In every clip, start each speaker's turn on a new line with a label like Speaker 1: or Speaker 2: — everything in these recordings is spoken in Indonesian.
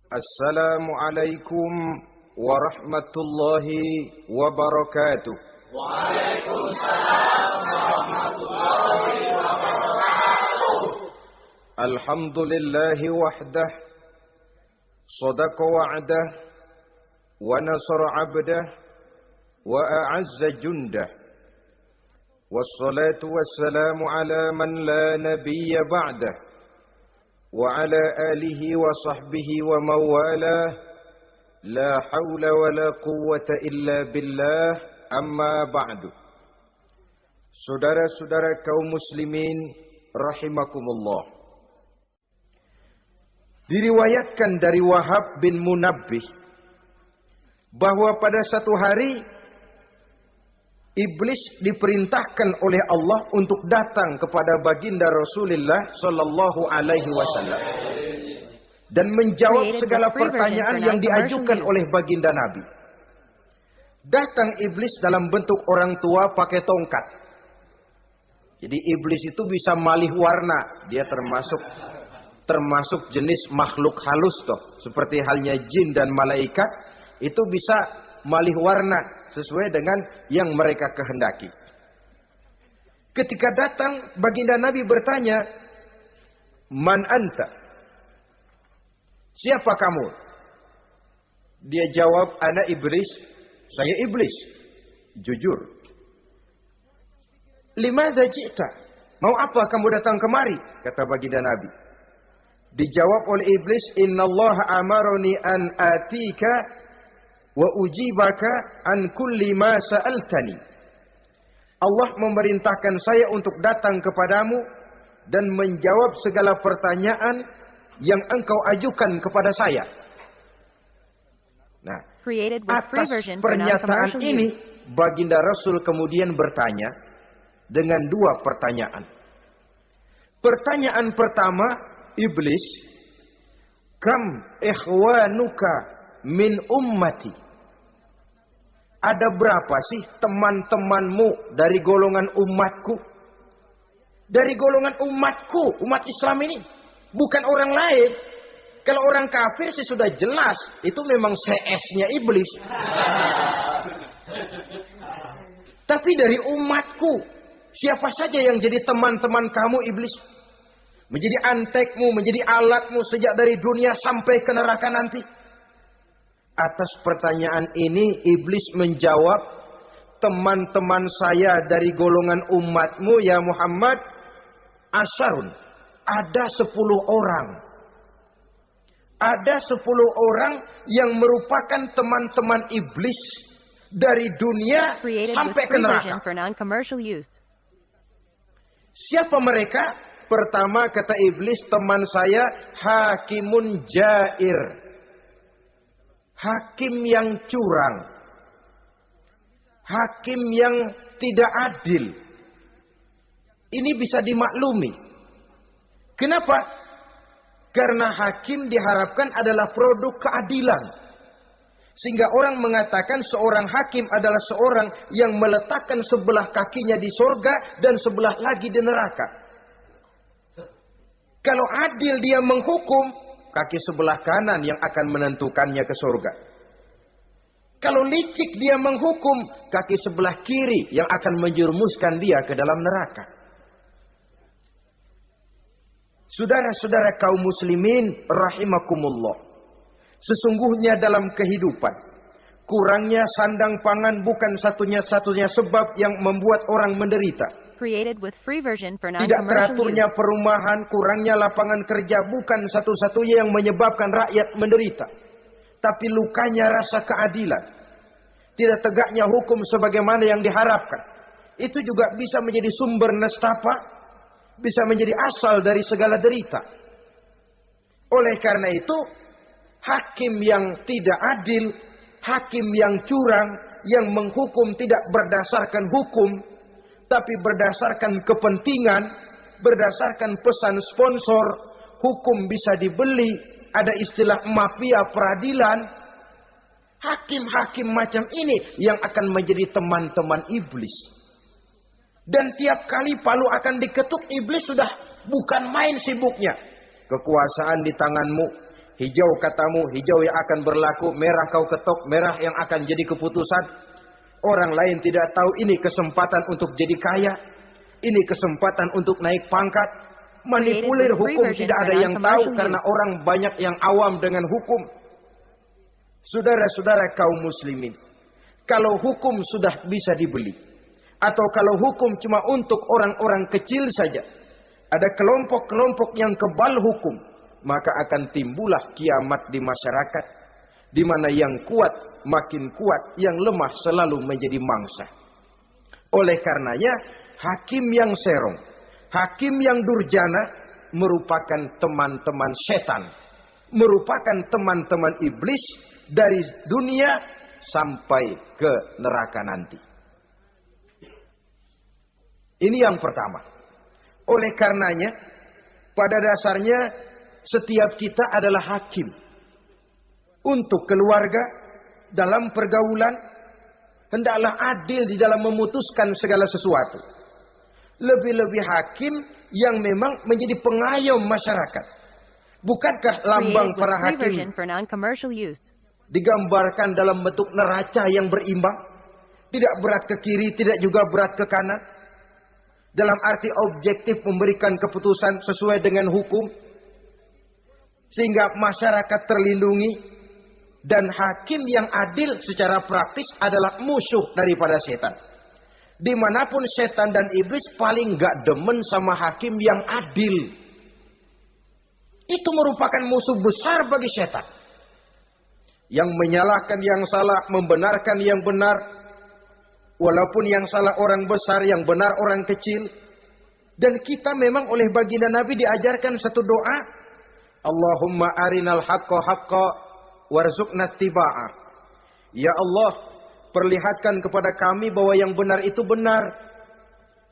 Speaker 1: Assalamualaikum warahmatullahi wabarakatuh.
Speaker 2: Waalaikumsalam warahmatullahi wabarakatuh.
Speaker 1: Alhamdulillahi wahdah, sadaqa wa'dah, wa nasara 'abdah, wa a'azza jundah. Wassalatu wassalamu ala man la nabiyya ba'dah. وعلى آله وصحبه ومواله لا حول ولا قوة إلا بالله أما بعد. Saudara-saudara kaum muslimin rahimakumullah. Diriwayatkan dari Wahab bin Munabbih bahwa pada satu hari Iblis diperintahkan oleh Allah untuk datang kepada baginda Rasulullah sallallahu alaihi wasallam dan menjawab segala pertanyaan yang diajukan oleh baginda Nabi. Datang iblis dalam bentuk orang tua pakai tongkat. Jadi iblis itu bisa malih warna, dia termasuk jenis makhluk halus toh, seperti halnya jin dan malaikat itu bisa malih warna sesuai dengan yang mereka kehendaki. Ketika datang, baginda Nabi bertanya, "Man anta?" Siapa kamu? Dia jawab, "Ana iblis." Saya iblis. Jujur. "Limadza ji'ta?" Mau apa kamu datang kemari? Kata baginda Nabi. Dijawab oleh iblis, "Innallaha amaroni an atika wa ujibaka an kulli ma sa'altani." Allah memerintahkan saya untuk datang kepadamu dan menjawab segala pertanyaan yang engkau ajukan kepada saya. Nah, atas pernyataan ini baginda Rasul kemudian bertanya dengan dua pertanyaan. Pertanyaan pertama, iblis, "Kam ikhwanuka min ummati?" Ada berapa sih teman-temanmu dari golongan umatku? Dari golongan umatku, umat Islam ini. Bukan orang lain. Kalau orang kafir sih sudah jelas. Itu memang CS-nya iblis. Tapi dari umatku, siapa saja yang jadi teman-teman kamu iblis? Menjadi antekmu, menjadi alatmu sejak dari dunia sampai ke neraka nanti. Atas pertanyaan ini iblis menjawab, "Teman-teman saya dari golongan umatmu ya Muhammad, asyarun, ada 10 orang. Ada 10 orang yang merupakan teman-teman iblis dari dunia sampai ke neraka." Siapa mereka? Pertama kata iblis, "Teman saya hakimun jair." Hakim yang curang. Hakim yang tidak adil. Ini bisa dimaklumi. Kenapa? Karena hakim diharapkan adalah produk keadilan. Sehingga orang mengatakan seorang hakim adalah seorang yang meletakkan sebelah kakinya di sorga dan sebelah lagi di neraka. Kalau adil dia menghukum, kaki sebelah kanan yang akan menentukannya ke surga. Kalau licik dia menghukum, kaki sebelah kiri yang akan menjerumuskan dia ke dalam neraka. Saudara-saudara kaum muslimin rahimakumullah. Sesungguhnya dalam kehidupan, kurangnya sandang pangan bukan satunya sebab yang membuat orang menderita. Tidak teraturnya perumahan, kurangnya lapangan kerja bukan satu-satunya yang menyebabkan rakyat menderita. Tapi lukanya rasa keadilan. Tidak tegaknya hukum sebagaimana yang diharapkan. Itu juga bisa menjadi sumber nestapa, bisa menjadi asal dari segala derita. Oleh karena itu, hakim yang tidak adil, hakim yang curang, yang menghukum tidak berdasarkan hukum, tapi berdasarkan kepentingan, berdasarkan pesan sponsor, hukum bisa dibeli, ada istilah mafia peradilan. Hakim-hakim macam ini yang akan menjadi teman-teman iblis. Dan tiap kali palu akan diketuk, iblis sudah bukan main sibuknya. Kekuasaan di tanganmu, Hijau katamu, hijau yang akan berlaku, merah kau ketok, merah yang akan jadi keputusan. Orang lain tidak tahu ini kesempatan untuk jadi kaya. Ini kesempatan untuk naik pangkat. Manipulir hukum tidak ada yang tahu karena orang banyak yang awam dengan hukum. Saudara-saudara kaum muslimin, kalau hukum sudah bisa dibeli, atau kalau hukum cuma untuk orang-orang kecil saja, ada kelompok-kelompok yang kebal hukum, maka akan timbullah kiamat di masyarakat, di mana yang kuat makin kuat, yang lemah selalu menjadi mangsa. Oleh karenanya, hakim yang serong, hakim yang durjana merupakan teman-teman setan, merupakan teman-teman iblis dari dunia sampai ke neraka nanti. Ini yang pertama. Oleh karenanya, pada dasarnya setiap kita adalah hakim untuk keluarga, dalam pergaulan, hendaklah adil di dalam memutuskan segala sesuatu. Lebih-lebih hakim yang memang menjadi pengayom masyarakat. Bukankah lambang para hakim digambarkan dalam bentuk neraca yang berimbang? Tidak berat ke kiri, tidak juga berat ke kanan. Dalam arti objektif memberikan keputusan sesuai dengan hukum, sehingga masyarakat terlindungi. Dan hakim yang adil secara praktis adalah musuh daripada setan. Dimanapun setan dan iblis paling gak demen sama hakim yang adil. Itu merupakan musuh besar bagi setan. Yang menyalahkan yang salah, membenarkan yang benar. Walaupun yang salah orang besar, yang benar orang kecil. Dan kita memang oleh baginda Nabi diajarkan satu doa. Allahumma arinal haqqa haqqa warzuqna tiba'ah. Ya Allah, perlihatkan kepada kami bahwa yang benar itu benar.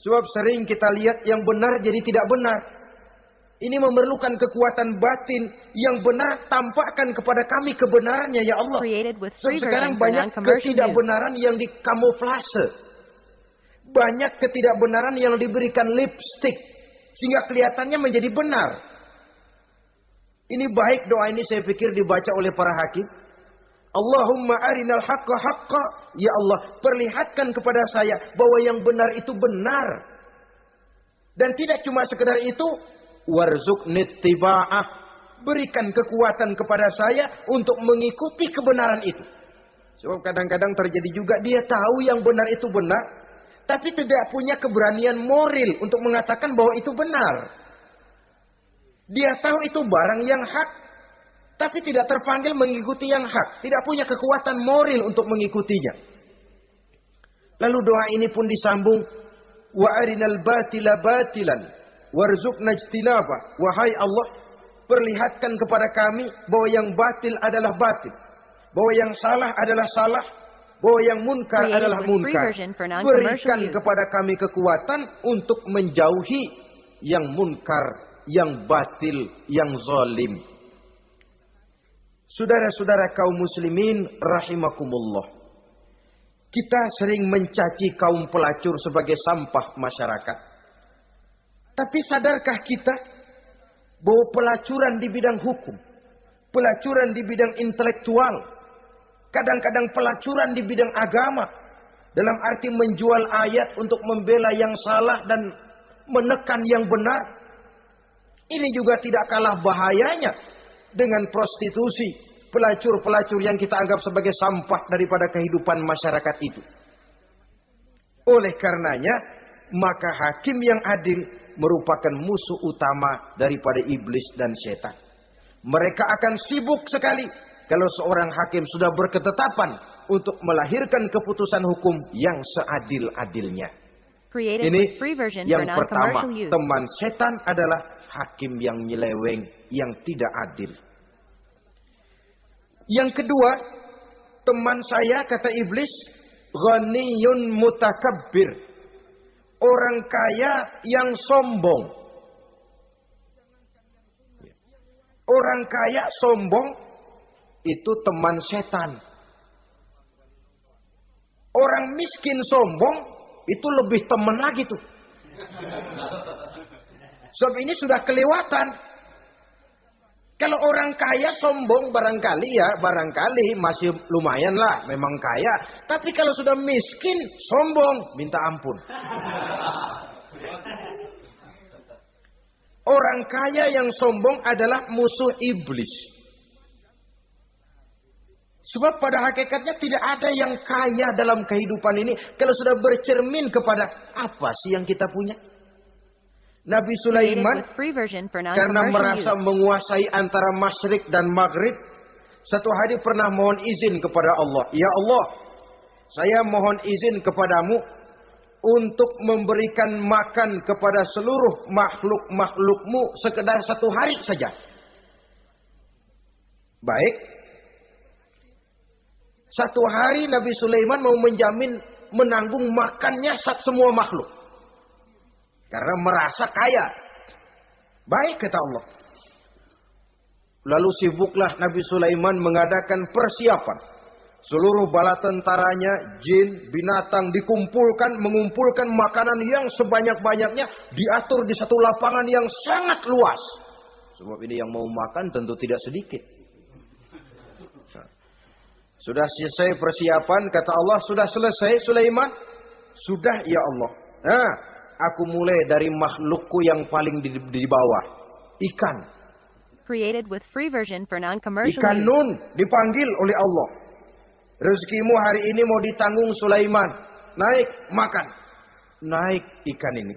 Speaker 1: Sebab sering kita lihat yang benar jadi tidak benar. Ini memerlukan kekuatan batin. Yang benar tampakkan kepada kami kebenarannya ya Allah. Sekarang banyak ketidakbenaran yang dikamuflase. Banyak ketidakbenaran yang diberikan lipstick. Sehingga kelihatannya menjadi benar. Ini baik doa ini saya pikir dibaca oleh para hakim. Allahumma arinal haqqa haqqa. Ya Allah, perlihatkan kepada saya bahwa yang benar itu benar. Dan tidak cuma sekedar itu, warzuqni tiba'ah. Berikan kekuatan kepada saya untuk mengikuti kebenaran itu. Sebab kadang-kadang terjadi juga dia tahu yang benar itu benar, tapi tidak punya keberanian moral untuk mengatakan bahwa itu benar. Dia tahu itu barang yang hak, tapi tidak terpanggil mengikuti yang hak. Tidak punya kekuatan moral untuk mengikutinya. Lalu doa ini pun disambung. Wa arinal batila batilan warzuqna ijtinaba. Wahai Allah, perlihatkan kepada kami bahwa yang batil adalah batil, bahwa yang salah adalah salah, bahwa yang munkar adalah munkar. Berikan kepada kami kekuatan untuk menjauhi yang munkar, yang batil, yang zalim. Saudara-saudara kaum muslimin rahimakumullah. Kita sering mencaci kaum pelacur sebagai sampah masyarakat. Tapi sadarkah kita bahwa pelacuran di bidang hukum, pelacuran di bidang intelektual, kadang-kadang pelacuran di bidang agama, dalam arti menjual ayat untuk membela yang salah dan menekan yang benar, ini juga tidak kalah bahayanya dengan prostitusi, pelacur-pelacur yang kita anggap sebagai sampah daripada kehidupan masyarakat itu. Oleh karenanya, maka hakim yang adil merupakan musuh utama daripada iblis dan setan. Mereka akan sibuk sekali kalau seorang hakim sudah berketetapan untuk melahirkan keputusan hukum yang seadil-adilnya. Ini yang pertama, teman setan adalah hakim yang nyeleweng, yang tidak adil. Yang kedua, teman saya kata iblis, ghaniyun mutakabbir. Orang kaya yang sombong. Orang kaya sombong itu teman setan. Orang miskin sombong itu lebih teman lagi tuh. Sebab ini sudah kelewatan. Kalau orang kaya sombong barangkali masih lumayan lah, memang kaya. Tapi kalau sudah miskin, sombong, minta ampun. Orang kaya yang sombong adalah musuh iblis. Sebab pada hakikatnya tidak ada yang kaya dalam kehidupan ini kalau sudah bercermin kepada apa sih yang kita punya. Nabi Sulaiman karena merasa menguasai antara masyrik dan maghrib, satu hari pernah mohon izin kepada Allah. Ya Allah, saya mohon izin kepadamu untuk memberikan makan kepada seluruh makhluk-makhlukmu sekedar satu hari saja. Baik. Satu hari Nabi Sulaiman mau menjamin menanggung makannya semua makhluk. Karena merasa kaya. Baik kata Allah. Lalu sibuklah Nabi Sulaiman mengadakan persiapan. Seluruh bala tentaranya, jin, binatang mengumpulkan makanan yang sebanyak-banyaknya. Diatur di satu lapangan yang sangat luas. Sebab ini yang mau makan tentu tidak sedikit. Sudah selesai persiapan, kata Allah, sudah selesai Sulaiman? Sudah ya Allah. Nah, aku mulai dari makhlukku yang paling di bawah. Ikan.
Speaker 3: Created with free version for non-commercial
Speaker 1: Ikan
Speaker 3: use.
Speaker 1: Nun dipanggil oleh Allah. Rezekimu hari ini mau ditanggung Sulaiman. Naik, makan. Naik ikan ini.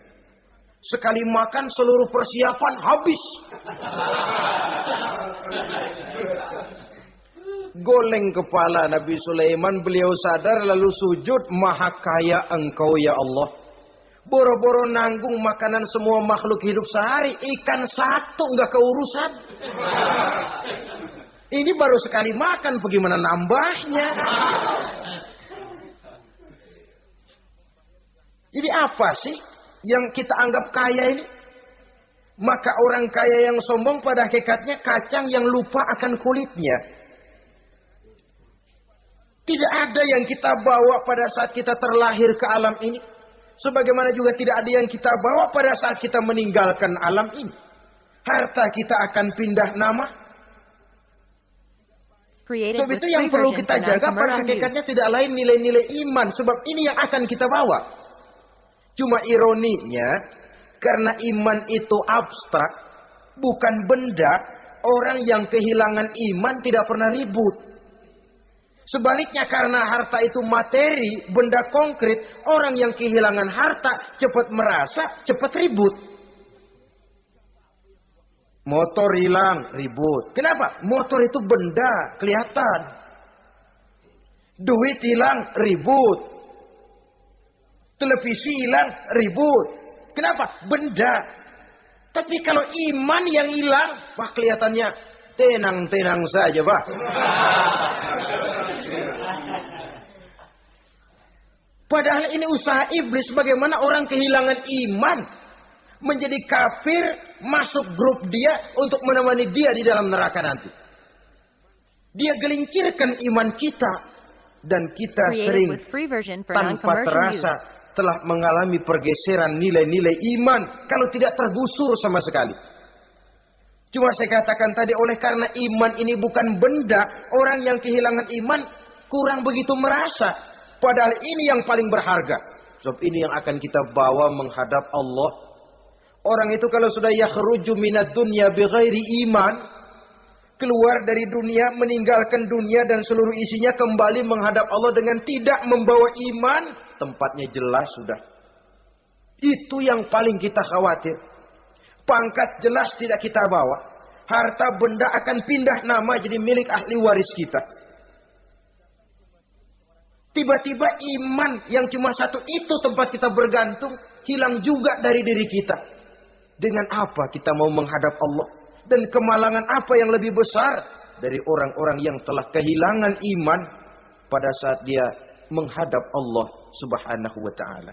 Speaker 1: Sekali makan seluruh persiapan habis. Goleng kepala Nabi Sulaiman, beliau sadar lalu sujud, maha kaya engkau ya Allah. Boro-boro nanggung makanan semua makhluk hidup sehari, ikan satu nggak keurusan. Ini baru sekali makan, bagaimana nambahnya? Ini apa sih yang kita anggap kaya ini? Maka orang kaya yang sombong pada hakikatnya kacang yang lupa akan kulitnya. Tidak ada yang kita bawa pada saat kita terlahir ke alam ini. Sebagaimana juga tidak ada yang kita bawa pada saat kita meninggalkan alam ini. Harta kita akan pindah nama. Sebab itu yang perlu kita jaga pada hakikatnya tidak lain nilai-nilai iman. Sebab ini yang akan kita bawa. Cuma ironinya, karena iman itu abstrak, bukan benda, orang yang kehilangan iman tidak pernah ribut. Sebaliknya karena harta itu materi, benda konkret, orang yang kehilangan harta cepat merasa, cepat ribut. Motor hilang, ribut. Kenapa? Motor itu benda, kelihatan. Duit hilang, ribut. Televisi hilang, ribut. Kenapa? Benda. Tapi kalau iman yang hilang, wah kelihatannya tenang-tenang saja, Pak. Padahal ini usaha iblis, bagaimana orang kehilangan iman, menjadi kafir, masuk grup dia untuk menemani dia di dalam neraka nanti. Dia gelincirkan iman kita, dan kita sering tanpa terasa telah mengalami pergeseran nilai-nilai iman kalau tidak tergusur sama sekali. Cuma saya katakan tadi, oleh karena iman ini bukan benda, orang yang kehilangan iman kurang begitu merasa. Padahal ini yang paling berharga. Sebab ini yang akan kita bawa menghadap Allah. Orang itu kalau sudah yakhruju minad dunya bighairi iman, keluar dari dunia, meninggalkan dunia dan seluruh isinya, kembali menghadap Allah dengan tidak membawa iman, tempatnya jelas sudah. Itu yang paling kita khawatir. Pangkat jelas tidak kita bawa. Harta benda akan pindah nama jadi milik ahli waris kita. Tiba-tiba iman yang cuma satu itu tempat kita bergantung, hilang juga dari diri kita. Dengan apa kita mau menghadap Allah? Dan kemalangan apa yang lebih besar dari orang-orang yang telah kehilangan iman pada saat dia menghadap Allah Subhanahu wa ta'ala.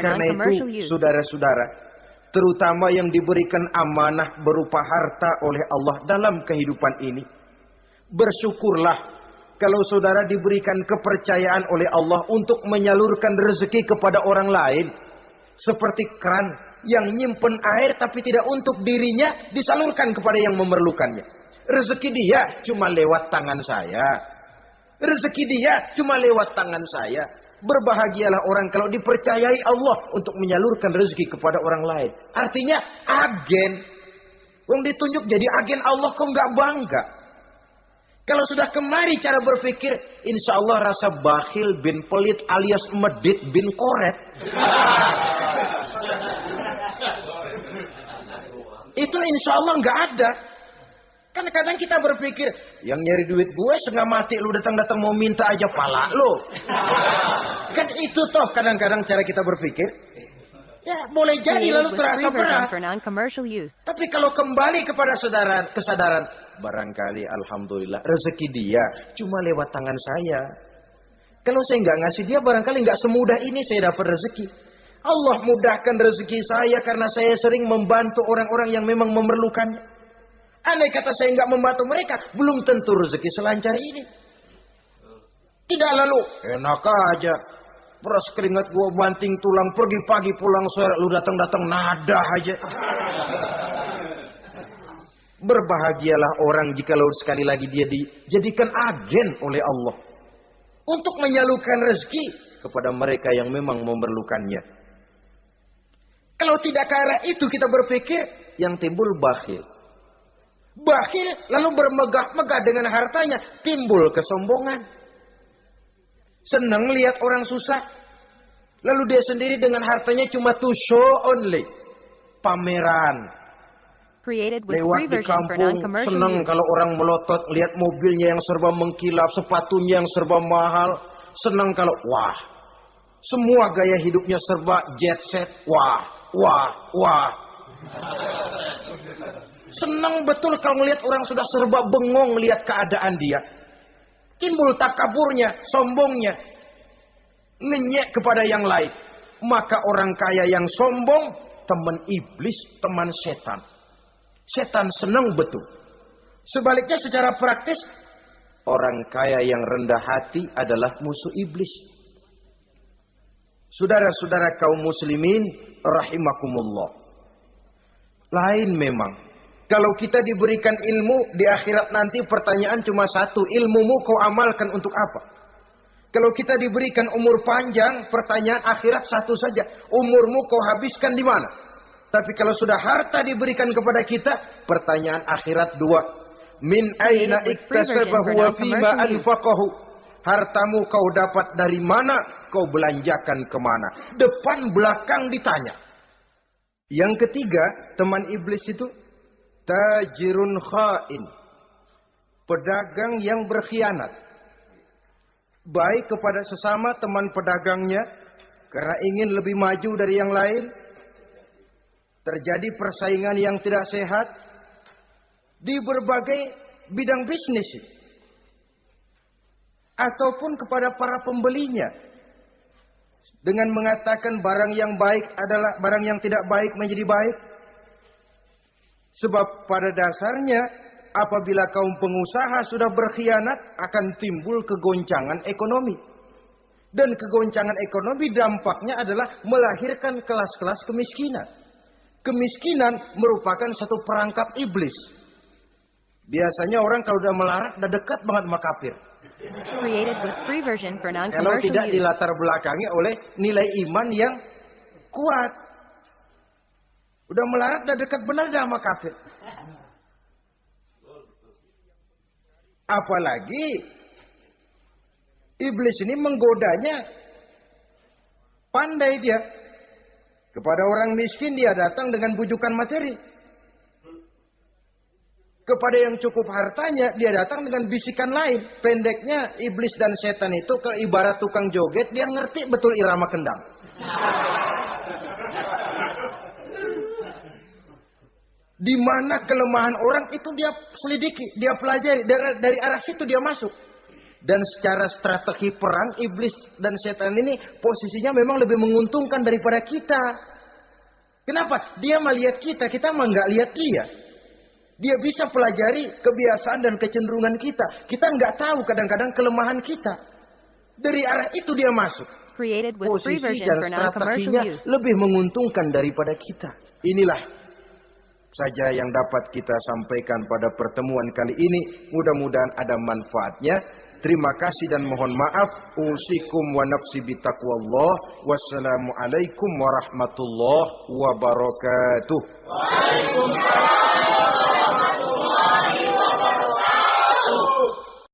Speaker 1: Karena itu, saudara-saudara, terutama yang diberikan amanah berupa harta oleh Allah dalam kehidupan ini, bersyukurlah kalau saudara diberikan kepercayaan oleh Allah untuk menyalurkan rezeki kepada orang lain. Seperti keran yang nyimpen air tapi tidak untuk dirinya, disalurkan kepada yang memerlukannya. Rezeki dia cuma lewat tangan saya. Rezeki dia cuma lewat tangan saya. Berbahagialah orang kalau dipercayai Allah untuk menyalurkan rezeki kepada orang lain. Artinya agen. Wong ditunjuk jadi agen Allah, kok nggak bangga? Kalau sudah kemari cara berpikir, insya Allah rasa bakhil bin pelit alias medit bin koret. Itu insya Allah nggak ada. Kan kadang kita berpikir, yang nyari duit gue setengah mati, lu datang-datang mau minta aja pala lu. Kan itu toh kadang-kadang cara kita berpikir. Ya boleh jadi lalu
Speaker 3: Created with
Speaker 1: terasa
Speaker 3: free version
Speaker 1: berat.
Speaker 3: for non-commercial use.
Speaker 1: Tapi kalau kembali kepada kesadaran, barangkali alhamdulillah rezeki dia cuma lewat tangan saya. Kalau saya nggak ngasih dia, barangkali nggak semudah ini saya dapat rezeki. Allah mudahkan rezeki saya karena saya sering membantu orang-orang yang memang memerlukannya. Andai kata saya nggak membantu mereka, belum tentu rezeki selancar ini. Tidak lalu enak aja. Peras keringat gua banting tulang, pergi pagi pulang sore, lu datang-datang nada aja. Berbahagialah orang jikalau sekali lagi dia dijadikan agen oleh Allah untuk menyalurkan rezeki kepada mereka yang memang memerlukannya. Kalau tidak ke arah itu kita berpikir, yang timbul bakhil. Bakhil lalu bermegah-megah dengan hartanya, timbul kesombongan. Senang lihat orang susah. Lalu dia sendiri dengan hartanya cuma to show only. Pameran.
Speaker 3: Created with
Speaker 1: Lewat
Speaker 3: free
Speaker 1: di
Speaker 3: version for
Speaker 1: kampung,
Speaker 3: non-commercial
Speaker 1: senang
Speaker 3: use.
Speaker 1: kalau orang melotot, lihat mobilnya yang serba mengkilap, sepatunya yang serba mahal. Senang kalau, wah, semua gaya hidupnya serba jet set. Wah, wah, wah. Senang betul kalau melihat orang sudah serba bengong lihat keadaan dia. Timbul takaburnya, sombongnya. Ngenyek kepada yang lain. Maka orang kaya yang sombong, teman iblis, teman setan. Setan senang betul. Sebaliknya secara praktis, orang kaya yang rendah hati adalah musuh iblis. Saudara-saudara kaum muslimin, rahimakumullah. Lain memang. Kalau kita diberikan ilmu, di akhirat nanti pertanyaan cuma satu. Ilmumu kau amalkan untuk apa? Kalau kita diberikan umur panjang, pertanyaan akhirat satu saja. Umurmu kau habiskan di mana? Tapi kalau sudah harta diberikan kepada kita, pertanyaan akhirat dua. Min aina iktasabahu wa fima anfaqahu. Hartamu kau dapat dari mana, kau belanjakan kemana. Depan belakang ditanya. Yang ketiga, teman iblis itu tajirun khain. Pedagang yang berkhianat. Baik kepada sesama teman pedagangnya karena ingin lebih maju dari yang lain. Terjadi persaingan yang tidak sehat di berbagai bidang bisnis. Ataupun kepada para pembelinya. Dengan mengatakan barang yang baik adalah barang yang tidak baik menjadi baik. Sebab pada dasarnya apabila kaum pengusaha sudah berkhianat akan timbul kegoncangan ekonomi. Dan kegoncangan ekonomi dampaknya adalah melahirkan kelas-kelas kemiskinan. Kemiskinan merupakan satu perangkap iblis. Biasanya orang kalau udah melarat udah dekat banget sama kafir.
Speaker 3: Created with free version for
Speaker 1: Kalau
Speaker 3: non-commercial
Speaker 1: tidak
Speaker 3: use.
Speaker 1: dilatar belakangi oleh nilai iman yang kuat. Udah melarat udah dekat benar dah sama kafir. Apalagi iblis ini menggodanya pandai dia. Kepada orang miskin dia datang dengan bujukan materi. Kepada yang cukup hartanya dia datang dengan bisikan lain. Pendeknya iblis dan setan itu ibarat tukang joget, dia ngerti betul irama kendang. Di mana kelemahan orang itu dia selidiki, dia pelajari, dari arah situ dia masuk. Dan secara strategi perang, iblis dan setan ini posisinya memang lebih menguntungkan daripada kita. Kenapa? Dia melihat kita mah nggak lihat dia. Dia bisa pelajari kebiasaan dan kecenderungan kita. Kita nggak tahu kadang-kadang kelemahan kita. Dari arah itu dia masuk.
Speaker 3: Created with free
Speaker 1: posisi
Speaker 3: version
Speaker 1: dan
Speaker 3: for non-commercial
Speaker 1: strateginya
Speaker 3: use.
Speaker 1: lebih menguntungkan daripada kita. Inilah saja yang dapat kita sampaikan pada pertemuan kali ini. Mudah-mudahan ada manfaatnya. Terima kasih dan mohon maaf. Usikum wa nafsi bitaqwallah. Wassalamualaikum warahmatullahi wabarakatuh.
Speaker 2: Waalaikumsalam.